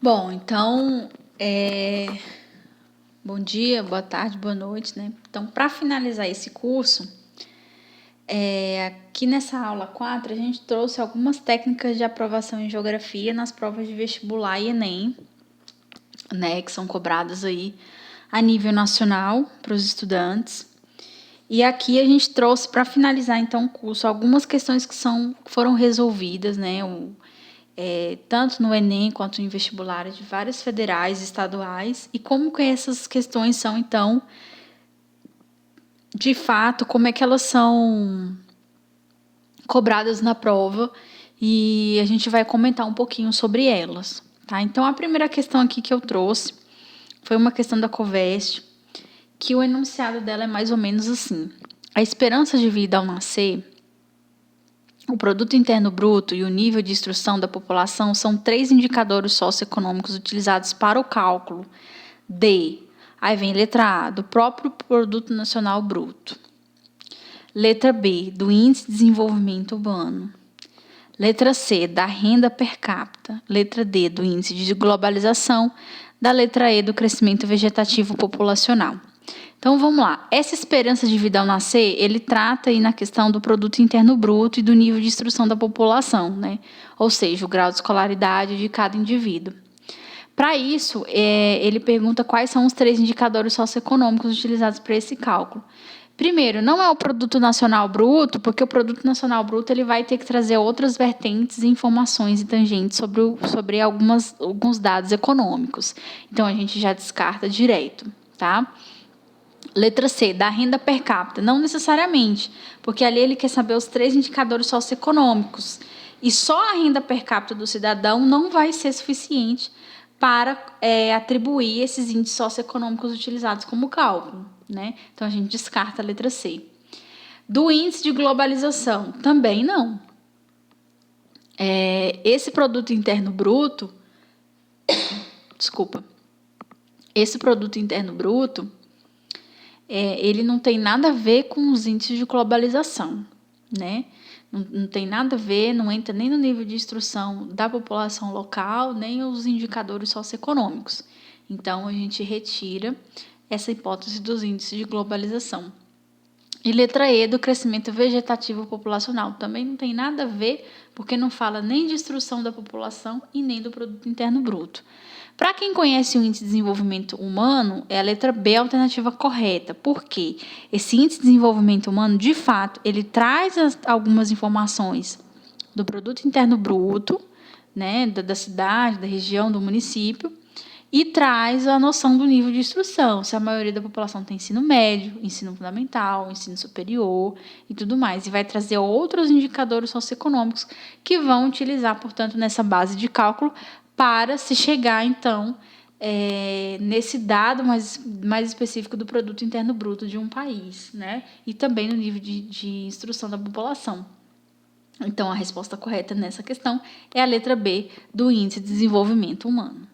Bom, então, bom dia, boa tarde, boa noite, né? Então, para finalizar esse curso, aqui nessa aula 4, a gente trouxe algumas técnicas de aprovação em geografia nas provas de vestibular e Enem, né? Que são cobradas aí a nível nacional para os estudantes. E aqui a gente trouxe para finalizar então o curso algumas questões que foram resolvidas, né? Tanto no Enem quanto em vestibulares de várias federais, estaduais, e como que essas questões são, então, de fato, como é que elas são cobradas na prova, e a gente vai comentar um pouquinho sobre elas, tá? Então, a primeira questão aqui que eu trouxe foi uma questão da Covest, que o enunciado dela é mais ou menos assim: a esperança de vida ao nascer, o produto interno bruto e o nível de instrução da população são 3 indicadores socioeconômicos utilizados para o cálculo aí vem letra A, do próprio produto nacional bruto. Letra B, do índice de desenvolvimento urbano. Letra C, da renda per capita. Letra D, do índice de globalização. Da letra E, do crescimento vegetativo populacional. Então, vamos lá. Essa esperança de vida ao nascer, ele trata aí na questão do produto interno bruto e do nível de instrução da população, né? Ou seja, o grau de escolaridade de cada indivíduo. Para isso, ele pergunta quais são os 3 indicadores socioeconômicos utilizados para esse cálculo. Primeiro, não é o produto nacional bruto, porque o produto nacional bruto ele vai ter que trazer outras vertentes, informações e tangentes sobre alguns dados econômicos. Então, a gente já descarta direto, tá? Letra C, da renda per capita. Não necessariamente, porque ali ele quer saber os 3 indicadores socioeconômicos. E só a renda per capita do cidadão não vai ser suficiente para atribuir esses índices socioeconômicos utilizados como cálculo, né? Então, a gente descarta a letra C. Do índice de globalização, também não. Esse produto interno bruto, esse produto interno bruto, ele não tem nada a ver com os índices de globalização, né? Não tem nada a ver, não entra nem no nível de instrução da população local, nem os indicadores socioeconômicos. Então, a gente retira essa hipótese dos índices de globalização. E letra E, do crescimento vegetativo populacional. Também não tem nada a ver, porque não fala nem de instrução da população e nem do produto interno bruto. Para quem conhece o índice de desenvolvimento humano, é a letra B a alternativa correta. Por quê? Esse índice de desenvolvimento humano, de fato, ele traz algumas informações do produto interno bruto, né, da cidade, da região, do município, e traz a noção do nível de instrução, se a maioria da população tem ensino médio, ensino fundamental, ensino superior e tudo mais. E vai trazer outros indicadores socioeconômicos que vão utilizar, portanto, nessa base de cálculo para se chegar, então, nesse dado mais específico do produto interno bruto de um país, né? E também no nível de instrução da população. Então, a resposta correta nessa questão é a letra B, do índice de desenvolvimento humano.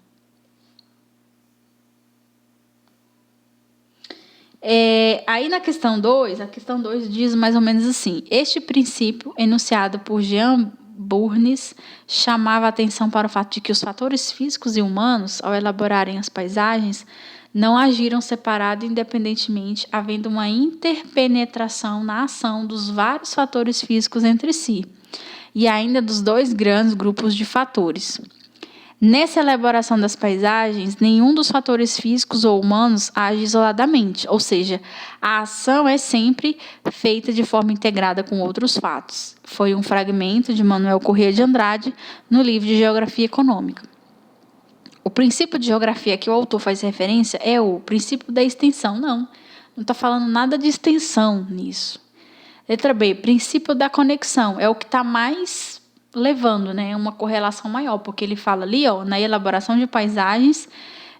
Aí na questão 2, a questão 2 diz mais ou menos assim: este princípio, enunciado por Jean Bournes, chamava a atenção para o fato de que os fatores físicos e humanos, ao elaborarem as paisagens, não agiram separado independentemente, havendo uma interpenetração na ação dos vários fatores físicos entre si, e ainda dos 2 grandes grupos de fatores. Nessa elaboração das paisagens, nenhum dos fatores físicos ou humanos age isoladamente, ou seja, a ação é sempre feita de forma integrada com outros fatos. Foi um fragmento de Manuel Corrêa de Andrade no livro de Geografia Econômica. O princípio de geografia que o autor faz referência é o princípio da extensão. Não está falando nada de extensão nisso. Letra B, princípio da conexão, é o que está mais levando, né, uma correlação maior, porque ele fala ali, na elaboração de paisagens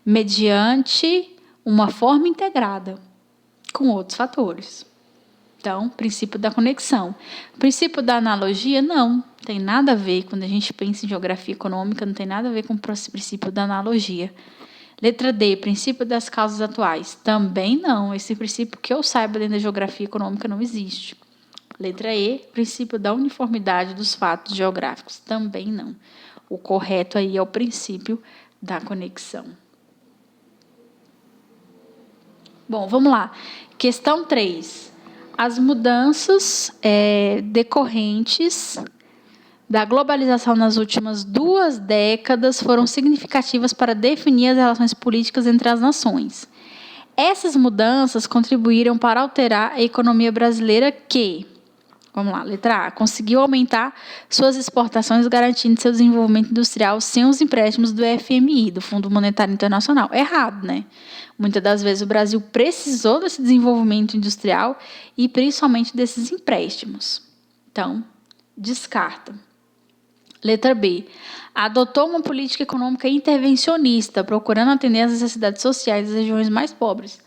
mediante uma forma integrada com outros fatores. Então, princípio da conexão. Princípio da analogia, não tem nada a ver, quando a gente pensa em geografia econômica, não tem nada a ver com o princípio da analogia. Letra D, princípio das causas atuais, também não, esse princípio que eu saiba dentro da geografia econômica não existe. Letra E, princípio da uniformidade dos fatos geográficos, também não. O correto aí é o princípio da conexão. Bom, vamos lá. Questão 3. As mudanças decorrentes da globalização nas últimas 2 décadas foram significativas para definir as relações políticas entre as nações. Essas mudanças contribuíram para alterar a economia brasileira que, vamos lá, letra A, conseguiu aumentar suas exportações garantindo seu desenvolvimento industrial sem os empréstimos do FMI, do Fundo Monetário Internacional. Errado, né? Muitas das vezes o Brasil precisou desse desenvolvimento industrial e principalmente desses empréstimos. Então, descarta. Letra B. Adotou uma política econômica intervencionista, procurando atender às necessidades sociais das regiões mais pobres.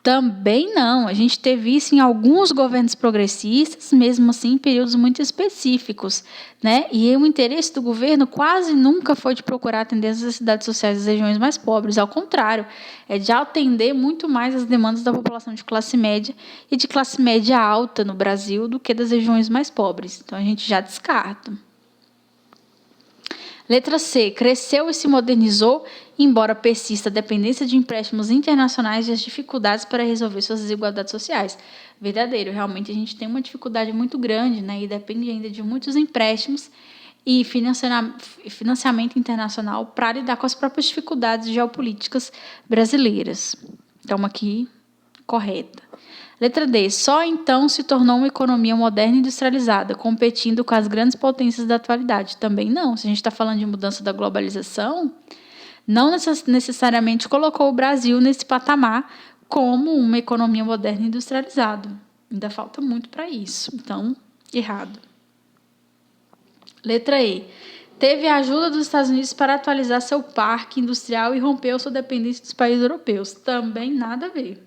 Também não. A gente teve isso em alguns governos progressistas, mesmo assim em períodos muito específicos, né? E o interesse do governo quase nunca foi de procurar atender às necessidades sociais das regiões mais pobres. Ao contrário, é de atender muito mais as demandas da população de classe média e de classe média alta no Brasil do que das regiões mais pobres. Então, a gente já descarta. Letra C. Cresceu e se modernizou, embora persista a dependência de empréstimos internacionais e as dificuldades para resolver suas desigualdades sociais. Verdadeiro, realmente a gente tem uma dificuldade muito grande, né, e depende ainda de muitos empréstimos e financiamento internacional para lidar com as próprias dificuldades geopolíticas brasileiras. Então, aqui, correta. Letra D. Só então se tornou uma economia moderna e industrializada, competindo com as grandes potências da atualidade. Também não. Se a gente está falando de mudança da globalização, não necessariamente colocou o Brasil nesse patamar como uma economia moderna e industrializada. Ainda falta muito para isso. Então, errado. Letra E. Teve a ajuda dos Estados Unidos para atualizar seu parque industrial e rompeu sua dependência dos países europeus. Também nada a ver.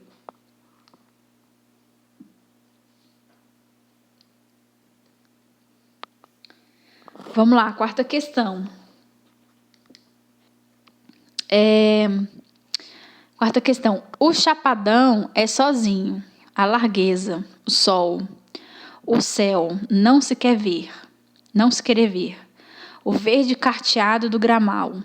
Vamos lá, 4ª questão. 4ª questão. O chapadão é sozinho, a largueza, o sol, o céu, não se quer ver, não se querer ver, o verde carteado do gramial.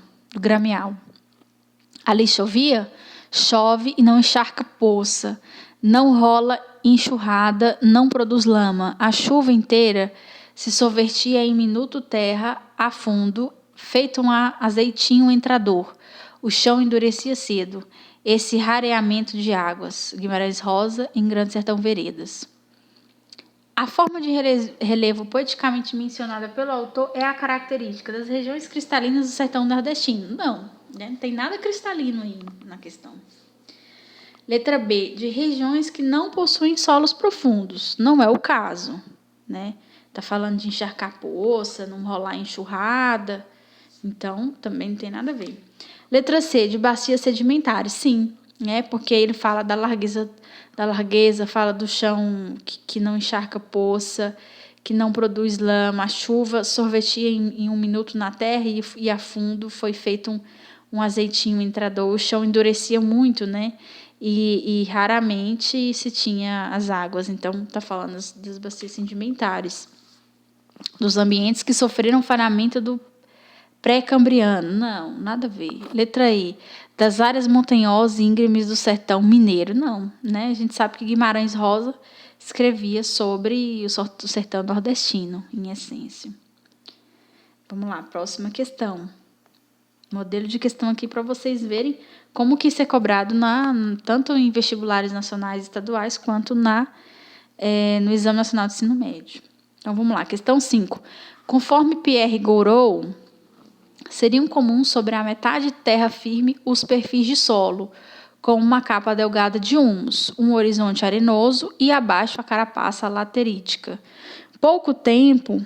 Ali chovia? Chove e não encharca poça, não rola enxurrada, não produz lama. A chuva inteira se sorvertia em minuto terra a fundo, feito um azeitinho entrador. O chão endurecia cedo. Esse rareamento de águas. Guimarães Rosa, em Grande Sertão Veredas. A forma de relevo poeticamente mencionada pelo autor é a característica das regiões cristalinas do sertão nordestino. Não, né? Não tem nada cristalino aí na questão. Letra B. De regiões que não possuem solos profundos. Não é o caso, né? Está falando de encharcar poça, não rolar enxurrada. Então, também não tem nada a ver. Letra C. De bacias sedimentares. Sim, né? Porque ele fala da largueza, fala do chão que não encharca poça, que não produz lama. A chuva sorvetia em um minuto na terra e a fundo foi feito um azeitinho entrador. O chão endurecia muito, né? E raramente se tinha as águas. Então, está falando das bacias sedimentares. Dos ambientes que sofreram falhamento do pré-cambriano. Não, nada a ver. Letra E. Das áreas montanhosas e íngremes do sertão mineiro. Não, né? A gente sabe que Guimarães Rosa escrevia sobre o sertão nordestino, em essência. Vamos lá, próxima questão. Modelo de questão aqui para vocês verem como que isso é cobrado tanto em vestibulares nacionais e estaduais quanto no Exame Nacional de Ensino Médio. Então, vamos lá. Questão 5. Conforme Pierre Gouraud, seriam comuns sobre a metade de terra firme os perfis de solo, com uma capa delgada de humus, um horizonte arenoso e abaixo a carapaça laterítica. Pouco tempo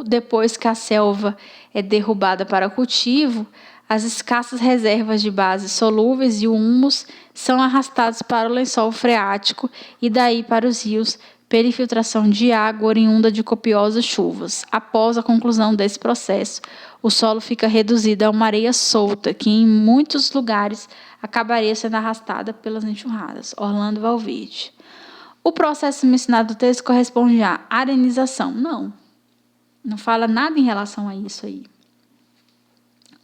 depois que a selva é derrubada para cultivo, as escassas reservas de bases solúveis e o humus são arrastados para o lençol freático e daí para os rios pela infiltração de água oriunda de copiosas chuvas. Após a conclusão desse processo, o solo fica reduzido a uma areia solta, que em muitos lugares acabaria sendo arrastada pelas enxurradas. Orlando Valverde. O processo mencionado no texto corresponde à arenização. Não fala nada em relação a isso aí.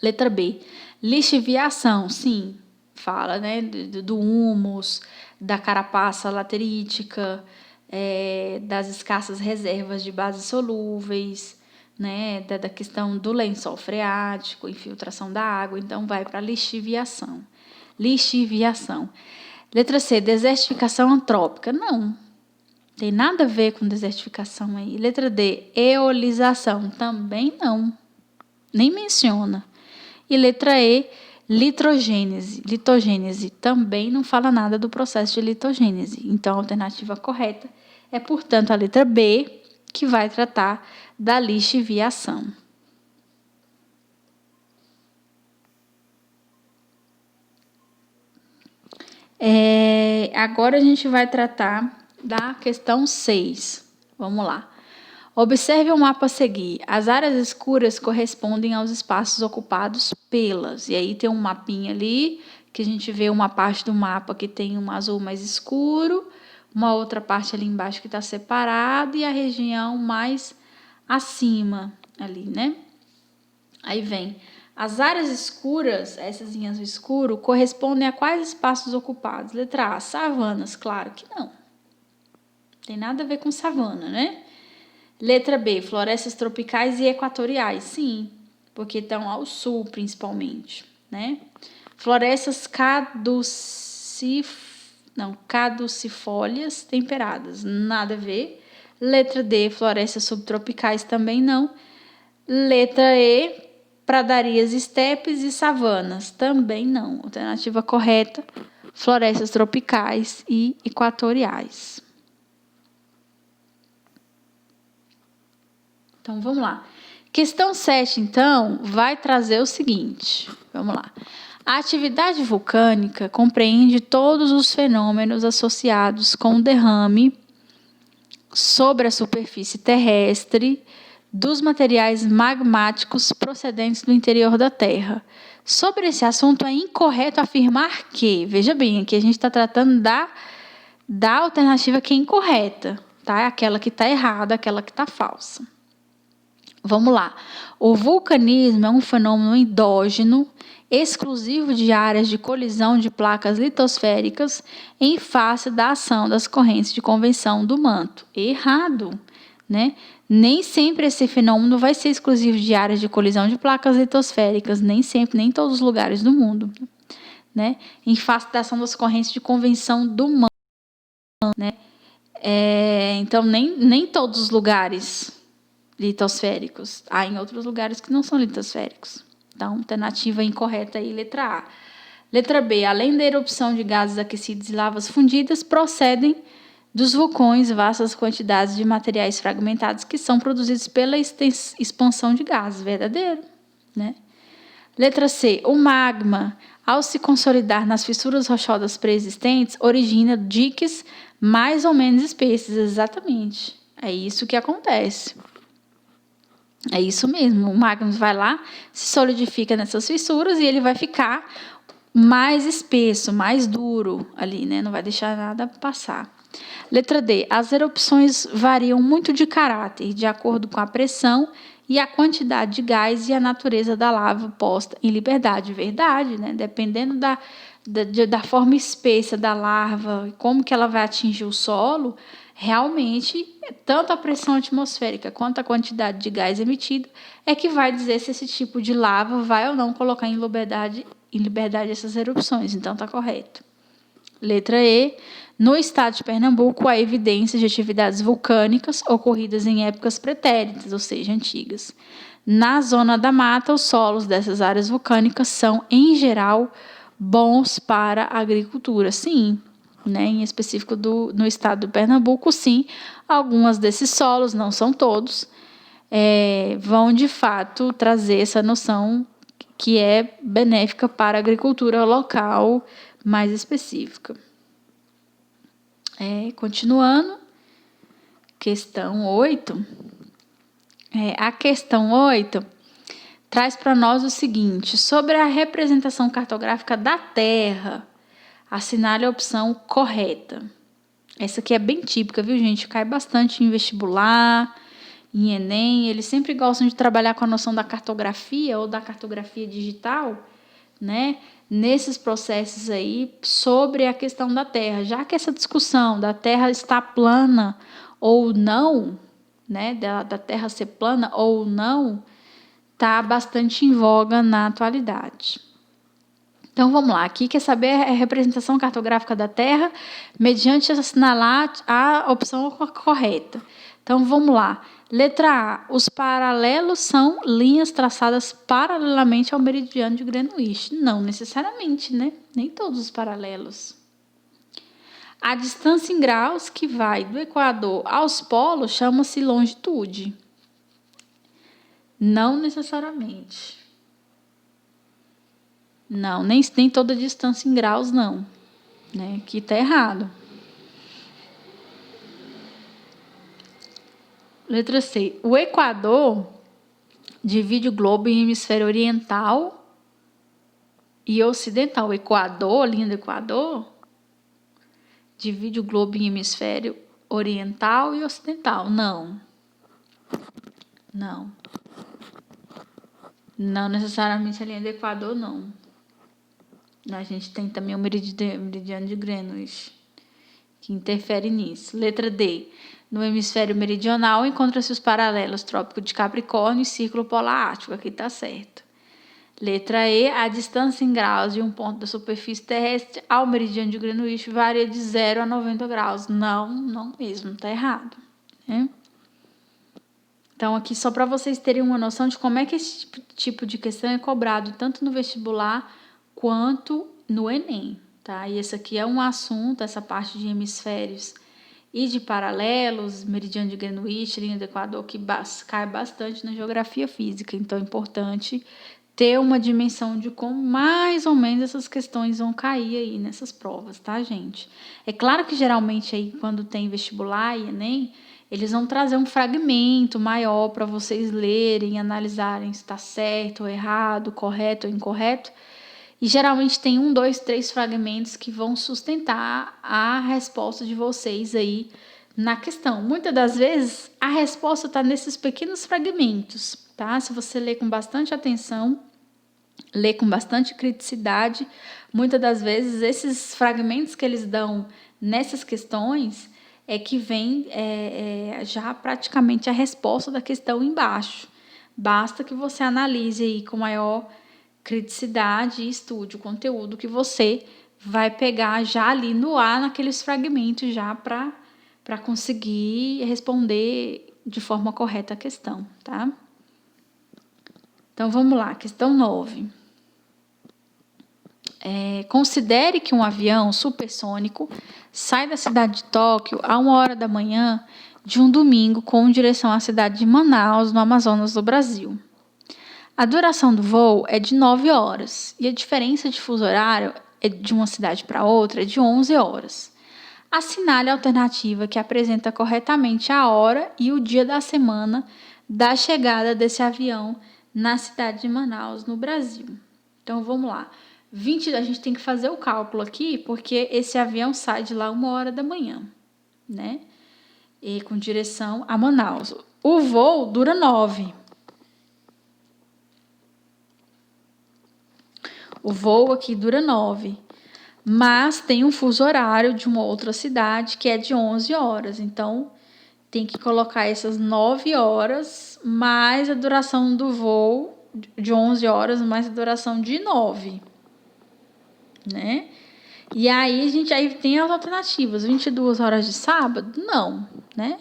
Letra B, lixiviação, sim, fala, né, do humus, da carapaça laterítica, das escassas reservas de bases solúveis, né, da questão do lençol freático, infiltração da água, então vai para lixiviação. Lixiviação. Letra C, desertificação antrópica, não, tem nada a ver com desertificação aí. Letra D, eolização, também não, nem menciona. E letra E, litogênese. Litogênese também não fala nada do processo de litogênese. Então, a alternativa correta é, portanto, a letra B, que vai tratar da lixiviação. Agora a gente vai tratar da questão 6. Vamos lá. Observe o mapa a seguir. As áreas escuras correspondem aos espaços ocupados pelas. E aí tem um mapinha ali, que a gente vê uma parte do mapa que tem um azul mais escuro, uma outra parte ali embaixo que está separada e a região mais acima ali, né? Aí vem. As áreas escuras, essas em azul escuro, correspondem a quais espaços ocupados? Letra A, savanas, claro que não. Tem nada a ver com savana, né? Letra B, florestas tropicais e equatoriais, sim, porque estão ao sul, principalmente, né? Florestas caducifólias temperadas, nada a ver. Letra D, florestas subtropicais, também não. Letra E, pradarias, estepes e savanas, também não. Alternativa correta, florestas tropicais e equatoriais. Então, vamos lá. Questão 7, então, vai trazer o seguinte. Vamos lá. A atividade vulcânica compreende todos os fenômenos associados com o derrame sobre a superfície terrestre dos materiais magmáticos procedentes do interior da Terra. Sobre esse assunto, é incorreto afirmar que, veja bem, aqui a gente está tratando da alternativa que é incorreta, tá? Aquela que está errada, aquela que está falsa. Vamos lá. O vulcanismo é um fenômeno endógeno, exclusivo de áreas de colisão de placas litosféricas em face da ação das correntes de convecção do manto. Errado, né? Nem sempre esse fenômeno vai ser exclusivo de áreas de colisão de placas litosféricas, nem sempre, nem em todos os lugares do mundo, né? Em face da ação das correntes de convecção do manto, né? Então, nem todos os lugares litosféricos. Há em outros lugares que não são litosféricos. Então, alternativa incorreta aí, letra A. Letra B. Além da erupção de gases aquecidos e lavas fundidas, procedem dos vulcões vastas quantidades de materiais fragmentados que são produzidos pela expansão de gases. Verdadeiro, né? Letra C. O magma, ao se consolidar nas fissuras rochosas pré-existentes, origina diques mais ou menos espessos. Exatamente. É isso que acontece. É isso mesmo, o magma vai lá, se solidifica nessas fissuras e ele vai ficar mais espesso, mais duro ali, né? Não vai deixar nada passar. Letra D. As erupções variam muito de caráter, de acordo com a pressão e a quantidade de gás e a natureza da lava posta em liberdade. Verdade, né? Dependendo da forma espessa da lava e como que ela vai atingir o solo, realmente, tanto a pressão atmosférica quanto a quantidade de gás emitido é que vai dizer se esse tipo de lava vai ou não colocar em liberdade essas erupções. Então, está correto. Letra E. No estado de Pernambuco, há evidências de atividades vulcânicas ocorridas em épocas pretéritas, ou seja, antigas. Na zona da mata, os solos dessas áreas vulcânicas são, em geral, bons para a agricultura. Sim, né? Em específico no estado do Pernambuco, sim. Alguns desses solos, não são todos, vão, de fato, trazer essa noção que é benéfica para a agricultura local mais específica. Continuando, questão 8. A questão 8 traz para nós o seguinte: sobre a representação cartográfica da Terra, assinale a opção correta. Essa aqui é bem típica, viu, gente? Cai bastante em vestibular, em Enem, eles sempre gostam de trabalhar com a noção da cartografia ou da cartografia digital, né? Nesses processos aí sobre a questão da Terra, já que essa discussão da Terra estar plana ou não, né? Da Terra ser plana ou não, está bastante em voga na atualidade. Então vamos lá, aqui quer saber a representação cartográfica da Terra mediante assinalar a opção correta. Então vamos lá. Letra A. Os paralelos são linhas traçadas paralelamente ao meridiano de Greenwich. Não necessariamente, né? Nem todos os paralelos. A distância em graus que vai do Equador aos polos chama-se longitude. Não necessariamente. Não, nem toda distância em graus, não. Né? Aqui está errado. Letra C. O Equador divide o globo em hemisfério oriental e ocidental. O Equador, a linha do Equador, divide o globo em hemisfério oriental e ocidental. Não. Não. Não necessariamente a linha do Equador, não. A gente tem também o meridiano de Greenwich, que interfere nisso. Letra D. No hemisfério meridional, encontram-se os paralelos Trópico de Capricórnio e Círculo Polar Ártico. Aqui está certo. Letra E. A distância em graus de um ponto da superfície terrestre ao meridiano de Greenwich varia de 0 a 90 graus. Não mesmo, está errado. Né? Então, aqui só para vocês terem uma noção de como é que esse tipo de questão é cobrado tanto no vestibular quanto no Enem. Tá? E esse aqui é um assunto, essa parte de hemisférios e de paralelos, meridiano de Greenwich, linha do Equador, que cai bastante na geografia física. Então, é importante ter uma dimensão de como mais ou menos essas questões vão cair aí nessas provas, tá, gente? É claro que geralmente aí quando tem vestibular e Enem, eles vão trazer um fragmento maior para vocês lerem, analisarem se está certo ou errado, correto ou incorreto. E geralmente tem 1, 2, 3 fragmentos que vão sustentar a resposta de vocês aí na questão. Muitas das vezes a resposta está nesses pequenos fragmentos, tá? Se você ler com bastante atenção, ler com bastante criticidade, muitas das vezes esses fragmentos que eles dão nessas questões é que vem já praticamente a resposta da questão embaixo. Basta que você analise aí com maior criticidade e estude o conteúdo que você vai pegar já ali no ar, naqueles fragmentos já para conseguir responder de forma correta a questão, tá? Então, vamos lá, questão 9. Considere que um avião supersônico sai da cidade de Tóquio a 1h da manhã de um domingo com direção à cidade de Manaus, no Amazonas do Brasil. A duração do voo é de 9 horas e a diferença de fuso horário de uma cidade para outra é de 11 horas. Assinale a alternativa que apresenta corretamente a hora e o dia da semana da chegada desse avião na cidade de Manaus, no Brasil. Então, vamos lá. A gente tem que fazer o cálculo aqui, porque esse avião sai de lá 1h da manhã, né? E com direção a Manaus. O voo dura 9. O voo aqui dura 9, mas tem um fuso horário de uma outra cidade que é de 11 horas. Então, tem que colocar essas 9 horas mais a duração do voo de 11 horas mais a duração de 9, né? E aí, a gente aí tem as alternativas. 22 horas de sábado? Não, né?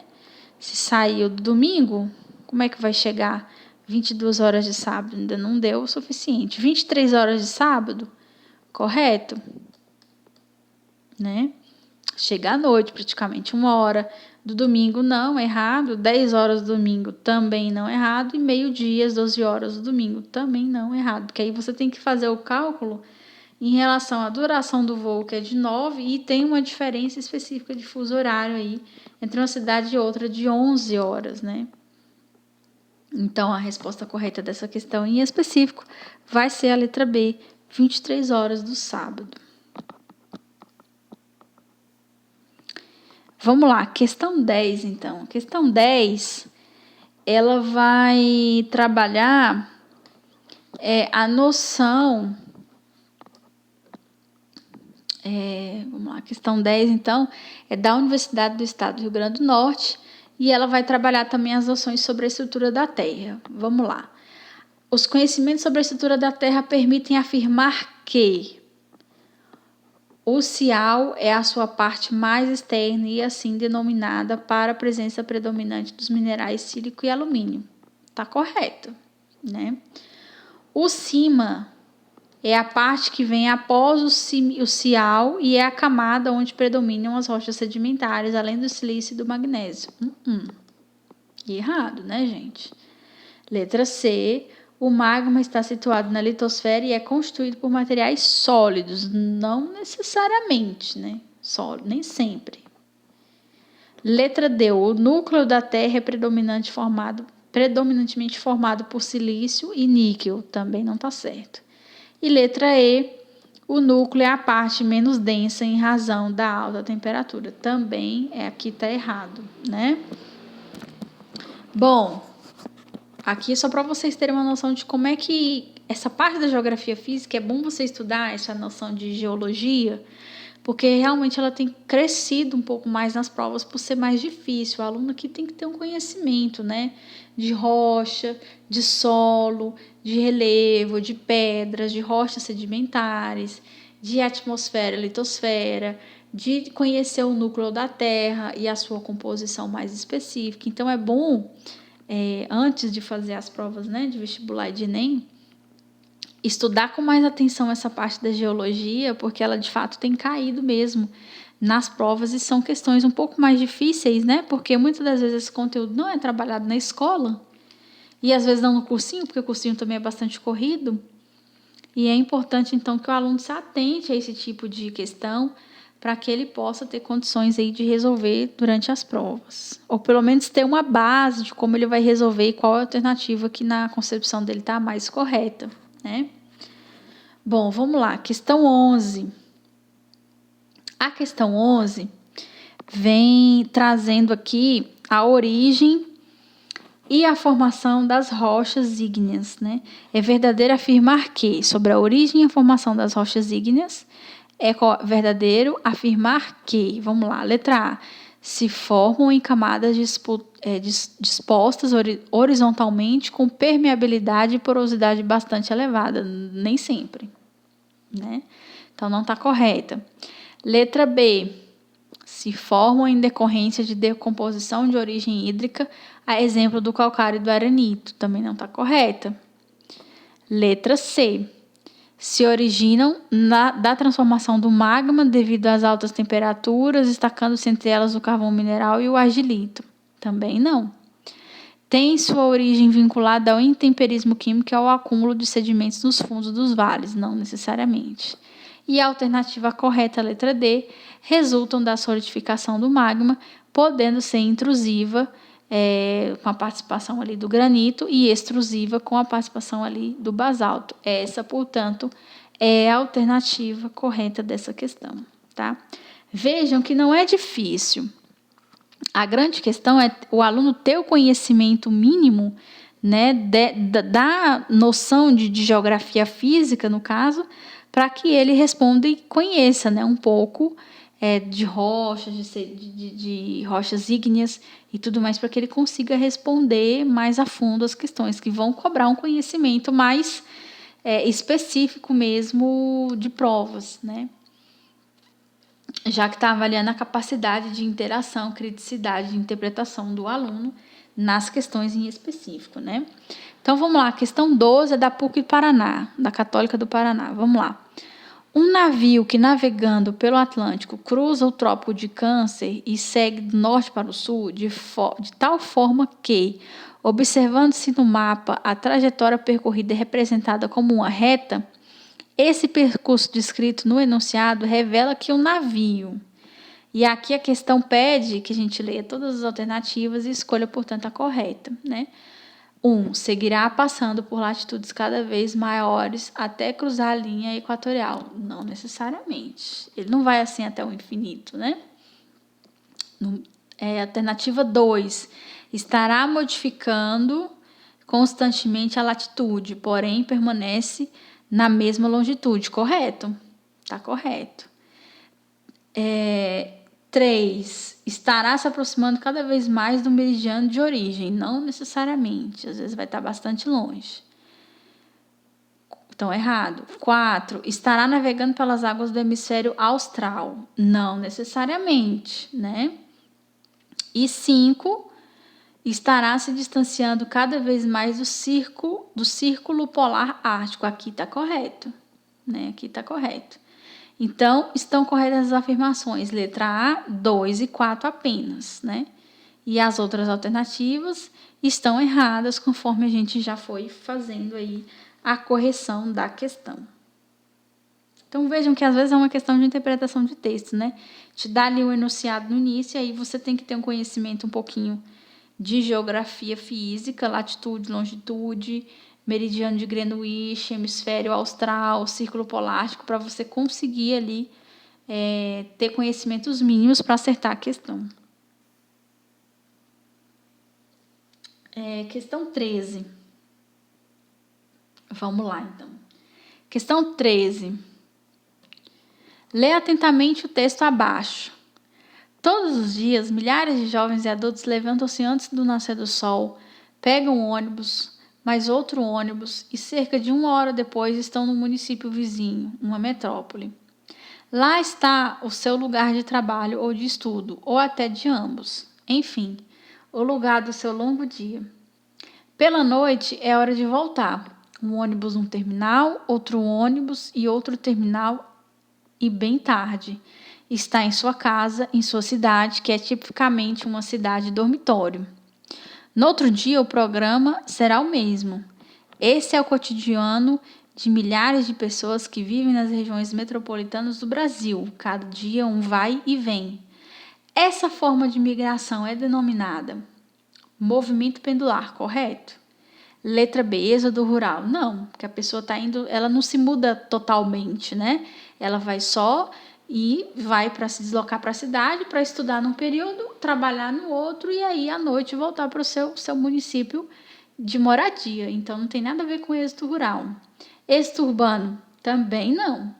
Se saiu do domingo, como é que vai chegar 22 horas de sábado? Ainda não deu o suficiente. 23 horas de sábado? Correto? Né? Chega à noite, praticamente 1h do domingo, não, errado. 10 horas do domingo, também não, errado. E meio-dia, às 12 horas do domingo, também não, errado. Porque aí você tem que fazer o cálculo em relação à duração do voo, que é de 9, e tem uma diferença específica de fuso horário aí, entre uma cidade e outra, de 11 horas, né? Então, a resposta correta dessa questão em específico vai ser a letra B, 23 horas do sábado. Vamos lá, questão 10, então. Questão 10 ela vai trabalhar a noção... vamos lá, questão 10, então, é da Universidade do Estado do Rio Grande do Norte, e ela vai trabalhar também as noções sobre a estrutura da Terra. Vamos lá. Os conhecimentos sobre a estrutura da Terra permitem afirmar que o cial é a sua parte mais externa e assim denominada para a presença predominante dos minerais sílico e alumínio. Tá correto, né? O cima é a parte que vem após o cial e é a camada onde predominam as rochas sedimentares, além do silício e do magnésio. Errado, né, gente? Letra C. O magma está situado na litosfera e é constituído por materiais sólidos, não necessariamente, né? Sólido, nem sempre. Letra D. O núcleo da Terra é predominantemente formado por silício e níquel, também não está certo. E letra E, o núcleo é a parte menos densa em razão da alta temperatura. Também aqui está errado, né? Bom, aqui é só para vocês terem uma noção de como é que essa parte da geografia física é bom você estudar essa noção de geologia, porque realmente ela tem crescido um pouco mais nas provas por ser mais difícil. O aluno aqui tem que ter um conhecimento, né, de rocha, de solo, de relevo, de pedras, de rochas sedimentares, de atmosfera, litosfera, de conhecer o núcleo da Terra e a sua composição mais específica. Então é bom, antes de fazer as provas, né, de vestibular e de Enem, estudar com mais atenção essa parte da geologia, porque ela de fato tem caído mesmo nas provas e são questões um pouco mais difíceis, né? Porque muitas das vezes esse conteúdo não é trabalhado na escola e às vezes não no cursinho, porque o cursinho também é bastante corrido. E é importante então que o aluno se atente a esse tipo de questão para que ele possa ter condições aí de resolver durante as provas. Ou pelo menos ter uma base de como ele vai resolver e qual é a alternativa que na concepção dele está mais correta, né? Bom, vamos lá, questão 11. A questão 11 vem trazendo aqui a origem e a formação das rochas ígneas, né? É verdadeiro afirmar que, sobre a origem e a formação das rochas ígneas, é verdadeiro afirmar que, vamos lá, letra A, se formam em camadas dispostas horizontalmente com permeabilidade e porosidade bastante elevada. Nem sempre, né? Então, não está correta. Letra B, se formam em decorrência de decomposição de origem hídrica, a exemplo do calcário e do arenito. Também não está correta. Letra C, se originam da transformação do magma devido às altas temperaturas, destacando-se entre elas o carvão mineral e o argilito. Também não. Tem sua origem vinculada ao intemperismo químico e ao acúmulo de sedimentos nos fundos dos vales. Não necessariamente. E a alternativa correta, a letra D, resultam da solidificação do magma, podendo ser intrusiva, com a participação ali do granito, e extrusiva com a participação ali do basalto. Essa, portanto, é a alternativa correta dessa questão, tá? Vejam que não é difícil. A grande questão é o aluno ter o conhecimento mínimo, né, da noção de geografia física, no caso, para que ele responda e conheça, né, um pouco de rochas, de rochas ígneas e tudo mais, para que ele consiga responder mais a fundo as questões que vão cobrar um conhecimento mais específico mesmo de provas, né? Já que está avaliando a capacidade de interação, criticidade de interpretação do aluno nas questões em específico, né? Então, vamos lá, a questão 12 é da PUC Paraná, da Católica do Paraná. Vamos lá. Um navio que, navegando pelo Atlântico, cruza o Trópico de Câncer e segue do norte para o sul de tal forma que, observando-se no mapa, a trajetória percorrida é representada como uma reta, esse percurso descrito no enunciado revela que o navio... E aqui a questão pede que a gente leia todas as alternativas e escolha, portanto, a correta, né? 1. Seguirá passando por latitudes cada vez maiores até cruzar a linha equatorial. Não necessariamente. Ele não vai assim até o infinito, né? Alternativa 2. estará modificando constantemente a latitude, porém permanece na mesma longitude, correto? Tá correto. 3. Estará se aproximando cada vez mais do meridiano de origem, não necessariamente, às vezes vai estar bastante longe. Então, errado. 4. Estará navegando pelas águas do hemisfério austral, não necessariamente, né? E 5. Estará se distanciando cada vez mais do círculo polar ártico. Aqui está correto, né? Aqui está correto. Então, estão corretas as afirmações, letra A, 2 e 4 apenas, né? E as outras alternativas estão erradas, conforme a gente já foi fazendo aí a correção da questão. Então, vejam que às vezes é uma questão de interpretação de texto, né? Te dá ali um enunciado no início, e aí você tem que ter um conhecimento um pouquinho de geografia física, latitude, longitude, meridiano de Greenwich, hemisfério austral, círculo polar ártico, para você conseguir ali ter conhecimentos mínimos para acertar a questão. Questão 13. Vamos lá, então. Questão 13. Lê atentamente o texto abaixo. Todos os dias, milhares de jovens e adultos levantam-se antes do nascer do sol, pegam um ônibus, mais outro ônibus e cerca de 1 hora depois estão no município vizinho, uma metrópole. Lá está o seu lugar de trabalho ou de estudo, ou até de ambos. Enfim, o lugar do seu longo dia. Pela noite é hora de voltar. Um ônibus num terminal, outro ônibus e outro terminal e bem tarde. Está em sua casa, em sua cidade, que é tipicamente uma cidade dormitório. No outro dia, o programa será o mesmo. Esse é o cotidiano de milhares de pessoas que vivem nas regiões metropolitanas do Brasil. Cada dia um vai e vem. Essa forma de migração é denominada movimento pendular, correto? Letra B, êxodo rural. Não, porque a pessoa está indo, ela não se muda totalmente, né? Ela vai só e vai para se deslocar para a cidade, para estudar num período, trabalhar no outro e aí à noite voltar para o seu município de moradia. Então não tem nada a ver com êxodo rural. Êxodo urbano também não.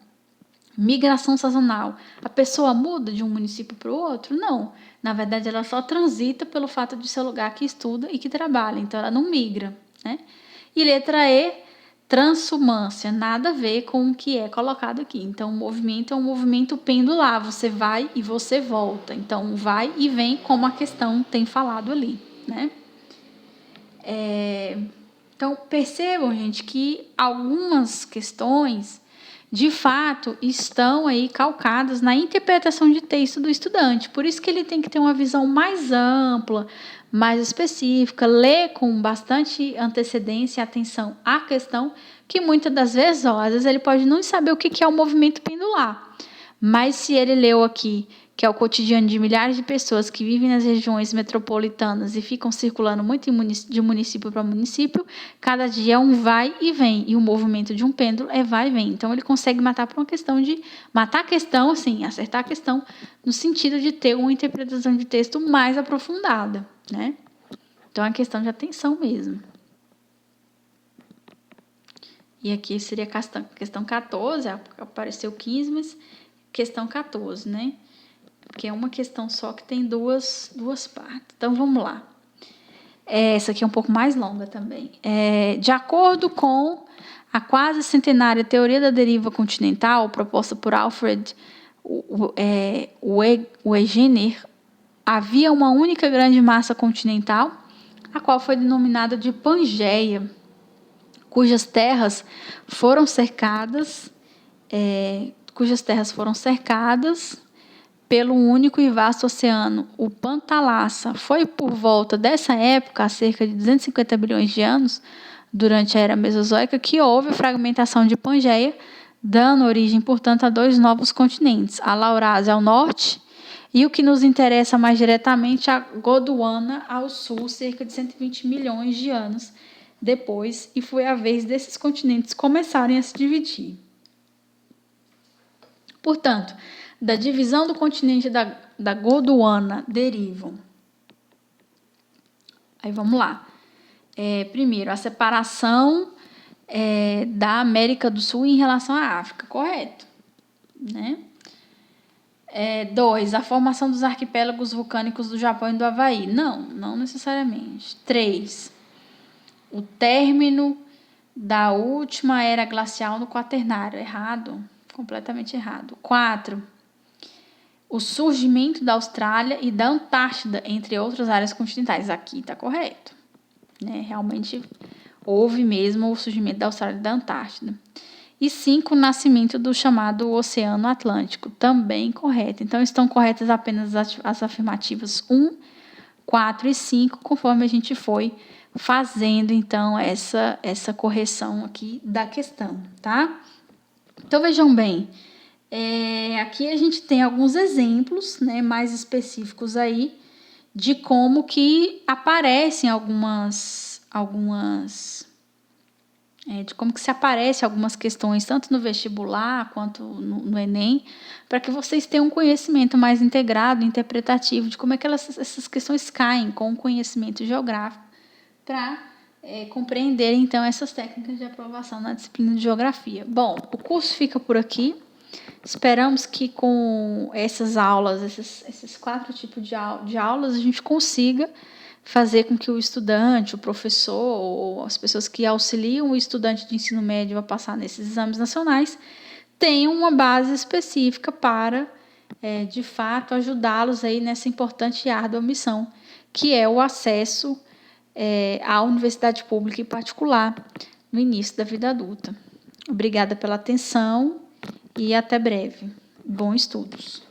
Migração sazonal. A pessoa muda de um município para o outro? Não. Na verdade, ela só transita pelo fato de ser o lugar que estuda e que trabalha. Então, ela não migra, né? E letra E, transumância. Nada a ver com o que é colocado aqui. Então, o movimento é um movimento pendular. Você vai e você volta. Então, vai e vem, como a questão tem falado ali, né? Então, percebam, gente, que algumas questões de fato, estão aí calcadas na interpretação de texto do estudante. Por isso que ele tem que ter uma visão mais ampla, mais específica, ler com bastante antecedência e atenção à questão, que muitas das vezes, às vezes ele pode não saber o que é o movimento pendular. Mas se ele leu aqui, que é o cotidiano de milhares de pessoas que vivem nas regiões metropolitanas e ficam circulando muito de município para município, cada dia é um vai e vem, e o movimento de um pêndulo é vai e vem. Então, ele consegue matar por uma questão de... Matar a questão, assim, acertar a questão, no sentido de ter uma interpretação de texto mais aprofundada, né? Então, é uma questão de atenção mesmo. E aqui seria a questão 14, apareceu 15, mas questão 14, né? Porque é uma questão só que tem duas partes. Então, vamos lá. Essa aqui é um pouco mais longa também. De acordo com a quase centenária teoria da deriva continental, proposta por Alfred Wegener, havia uma única grande massa continental, a qual foi denominada de Pangeia, cujas terras foram cercadas pelo único e vasto oceano, o Pantalassa. Foi por volta dessa época, há cerca de 250 bilhões de anos, durante a Era Mesozoica, que houve a fragmentação de Pangeia, dando origem, portanto, a 2 novos continentes, a Laurásia ao norte e o que nos interessa mais diretamente, a Gondwana ao sul, cerca de 120 milhões de anos depois, e foi a vez desses continentes começarem a se dividir. Portanto, da divisão do continente da Gondwana derivam Aí vamos lá. Primeiro, a separação da América do Sul em relação à África, correto? Né? 2, a formação dos arquipélagos vulcânicos do Japão e do Havaí. Não necessariamente. 3, o término da última era glacial no Quaternário. Errado, completamente errado. 4, o surgimento da Austrália e da Antártida, entre outras áreas continentais. Aqui está correto. Né? Realmente houve mesmo o surgimento da Austrália e da Antártida. E 5, o nascimento do chamado Oceano Atlântico. Também correto. Então, estão corretas apenas as afirmativas 1, 4 e 5, conforme a gente foi fazendo, então, essa correção aqui da questão, tá? Então, vejam bem, aqui a gente tem alguns exemplos, né, mais específicos aí, de como que aparecem de como que se aparecem algumas questões, tanto no vestibular quanto no Enem, para que vocês tenham um conhecimento mais integrado, interpretativo, de como é que essas questões caem com o conhecimento geográfico, para compreender, então, essas técnicas de aprovação na disciplina de Geografia. Bom, o curso fica por aqui. Esperamos que com essas aulas, esses 4 tipos de aulas, a gente consiga fazer com que o estudante, o professor ou as pessoas que auxiliam o estudante de ensino médio a passar nesses exames nacionais tenham uma base específica para, de fato, ajudá-los aí nessa importante e árdua missão, que é o acesso à universidade pública e particular no início da vida adulta. Obrigada pela atenção e até breve. Bons estudos!